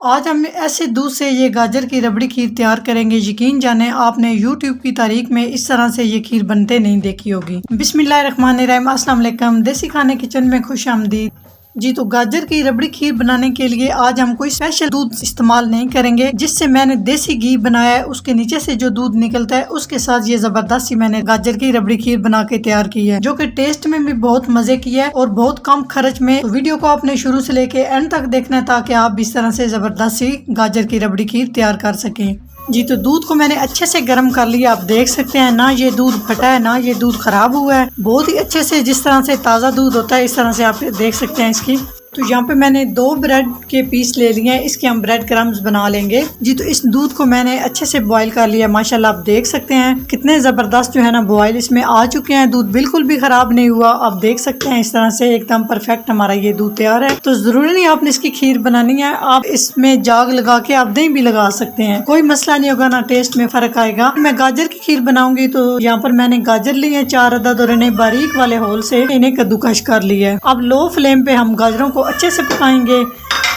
आज हम ऐसे दूध से ये गाजर की रबड़ी खीर तैयार करेंगे। यकीन जाने आपने YouTube की तारीख में इस तरह से ये खीर बनते नहीं देखी होगी। बिस्मिल्लाहिर्रहमानिर्रहीम, अस्सलाम वालेकुम। देसी खाने किचन में खुश आमदीद। जी तो गाजर की रबड़ी खीर बनाने के लिए आज हम कोई स्पेशल दूध इस्तेमाल नहीं करेंगे। जिससे मैंने देसी घी बनाया है, उसके नीचे से जो दूध निकलता है उसके साथ ये जबरदस्त सी मैंने गाजर की रबड़ी खीर बना के तैयार की है, जो कि टेस्ट में भी बहुत मजे की है और बहुत कम खर्च में। तो वीडियो को आपने शुरू से लेके एंड तक देखना है ताकि आप इस तरह से जबरदस्त सी गाजर की रबड़ी खीर तैयार कर सकें। जी तो दूध को मैंने अच्छे से गर्म कर लिया। आप देख सकते हैं ना ये दूध फटा है ना ये दूध खराब हुआ है, बहुत ही अच्छे से जिस तरह से ताज़ा दूध होता है इस तरह से आप देख सकते हैं इसकी। तो यहाँ पे मैंने 2 ब्रेड के पीस ले लिए हैं, इसके हम ब्रेड क्रम्स बना लेंगे। जी तो इस दूध को मैंने अच्छे से बॉईल कर लिया। माशाल्लाह आप देख सकते हैं कितने ज़बरदस्त जो है ना बॉईल इसमें आ चुके हैं। दूध बिल्कुल भी ख़राब नहीं हुआ। आप देख सकते हैं इस तरह से एकदम परफेक्ट हमारा ये दूध तैयार है। तो ज़रूरी नहीं आपने इसकी खीर बनानी है, आप इसमें जाग लगा के आप दही भी लगा सकते हैं, कोई मसला नहीं होगा, ना टेस्ट में फ़र्क आएगा। मैं गाजर की खीर बनाऊंगी तो यहाँ पर मैंने गाजर लिए हैं 4 अदद और इन्हें बारीक वाले होल से इन्हें कद्दूकश कर लिया है। अब लो फ्लेम पे हम गाजरों को अच्छे से पकाएंगे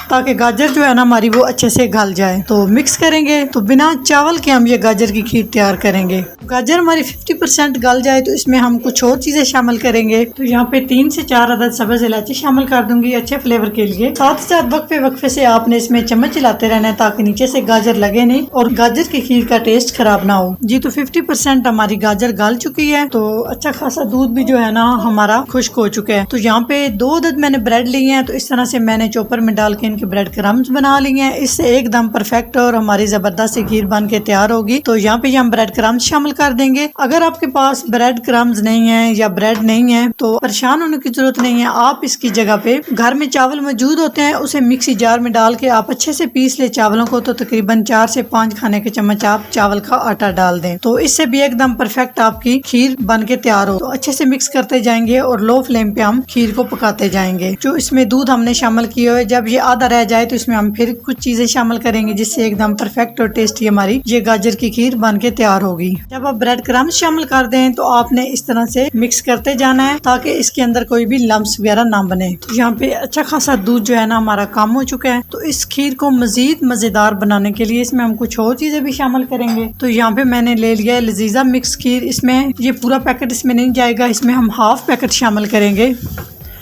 ताकि गाजर जो है ना हमारी वो अच्छे से गल जाए। तो मिक्स करेंगे। तो बिना चावल के हम ये गाजर की खीर तैयार करेंगे। गाजर हमारी 50% गल जाए तो इसमें हम कुछ और चीजें शामिल करेंगे। तो यहाँ पे 3 से 4 अदद सब्ज इलायची शामिल कर दूंगी अच्छे फ्लेवर के लिए। साथ ही साथ वक्फे से आपने इसमें चम्मच चलाते रहना है ताकि नीचे से गाजर लगे नहीं और गाजर की खीर का टेस्ट खराब ना हो। जी तो 50% हमारी गाजर गल चुकी है। तो अच्छा खासा दूध भी जो है ना हमारा खुश्क हो चुका है। तो यहाँ पे 2 अदद मैंने ब्रेड लिए हैं, तो इस तरह से मैंने चॉपर में डाल के इनके ब्रेड क्रम्स बना लिए हैं। इससे एकदम परफेक्ट और हमारी जबरदस्त सी खीर बन के तैयार होगी। तो यहाँ पे हम ब्रेड क्रम्स शामिल कर देंगे। अगर आपके पास ब्रेड क्रम्स नहीं है या ब्रेड नहीं है तो परेशान होने की जरूरत नहीं है। आप इसकी जगह पे घर में चावल मौजूद होते हैं, उसे मिक्सी जार में डाल के आप अच्छे से पीस ले चावलों को। तो तकरीबन 4 से 5 खाने के चम्मच आप चावल का आटा डाल दें, तो इससे भी एकदम परफेक्ट आपकी खीर बन के तैयार हो। तो अच्छे से मिक्स करते जाएंगे और लो फ्लेम पे हम खीर को पकाते जाएंगे। जो इसमें दूध हमने शामिल किया है, जब ये आधा रह जाए तो इसमें हम फिर कुछ चीजें शामिल करेंगे जिससे एकदम परफेक्ट और टेस्टी हमारी ये गाजर की खीर बन के तैयार होगी। जब आप ब्रेड क्रम्स शामिल कर दें तो आपने इस तरह से मिक्स करते जाना है ताकि इसके अंदर कोई भी लम्स वगैरह ना बने। तो यहाँ पे अच्छा खासा दूध जो है ना हमारा कम हो चुका है। तो इस खीर को मजीद मजेदार बनाने के लिए इसमें हम कुछ और चीजें भी शामिल करेंगे। तो यहाँ पे मैंने ले लिया है लजीजा मिक्स खीर। इसमें ये पूरा पैकेट इसमें नहीं जाएगा, इसमें हम हाफ पैकेट शामिल करेंगे।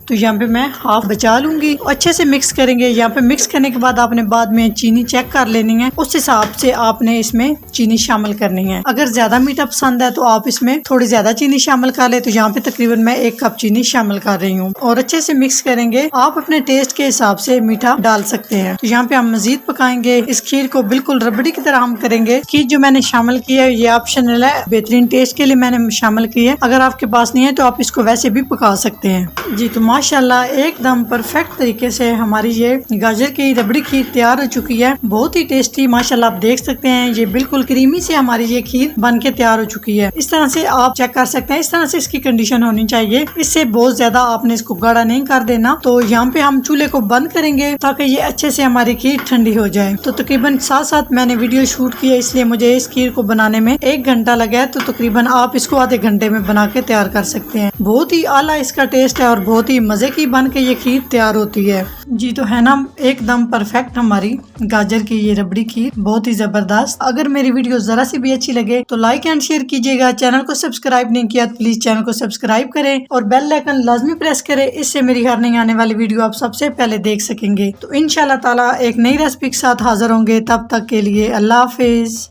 तो यहाँ पे मैं हाफ बचा लूंगी। अच्छे से मिक्स करेंगे। यहाँ पे मिक्स करने के बाद आपने बाद में चीनी चेक कर लेनी है, उस हिसाब से आपने इसमें चीनी शामिल करनी है। अगर ज्यादा मीठा पसंद है तो आप इसमें थोड़ी ज्यादा चीनी शामिल कर ले। तो यहाँ पे तकरीबन मैं 1 कप चीनी शामिल कर रही हूँ और अच्छे से मिक्स करेंगे। आप अपने टेस्ट के हिसाब से मीठा डाल सकते हैं। तो यहाँ पे हम मजीद पकाएंगे। इस खीर को बिल्कुल रबड़ी की तरह हम करेंगे। खीर जो मैंने शामिल किया है ये ऑप्शनल है, बेहतरीन टेस्ट के लिए मैंने शामिल की है। अगर आपके पास नहीं है तो आप इसको वैसे भी पका सकते हैं। जी तो माशाल्लाह एकदम परफेक्ट तरीके से हमारी ये गाजर की रबड़ी खीर तैयार हो चुकी है। बहुत ही टेस्टी माशाल्लाह आप देख सकते हैं। ये बिल्कुल क्रीमी से हमारी ये खीर बन के तैयार हो चुकी है। इस तरह से आप चेक कर सकते हैं, इस तरह से इसकी कंडीशन होनी चाहिए। इससे बहुत ज्यादा आपने इसको गाढ़ा नहीं कर देना। तो यहाँ पे हम चूल्हे को बंद करेंगे ताकि ये अच्छे से हमारी खीर ठंडी हो जाए। तो तकरीबन 7 मैंने वीडियो शूट किया, इसलिए मुझे इस खीर को बनाने में 1 घंटा लगा है। तो तकरीबन आप इसको आधे घंटे में बना के तैयार कर सकते हैं। बहुत ही आला इसका टेस्ट है और बहुत ही मजे की बन के ये खीर तैयार होती है। जी तो है ना एकदम परफेक्ट हमारी गाजर की ये रबड़ी खीर, बहुत ही जबरदस्त। अगर मेरी वीडियो जरा सी भी अच्छी लगे तो लाइक एंड शेयर कीजिएगा। चैनल को सब्सक्राइब नहीं किया तो प्लीज चैनल को सब्सक्राइब करें और बेल आइकन लाजमी प्रेस करें। इससे मेरी हर नई आने वाली वीडियो आप सबसे पहले देख सकेंगे। तो इंशाल्लाह ताला एक नई रेसिपी के साथ हाजिर होंगे। तब तक के लिए अल्लाह हाफिज।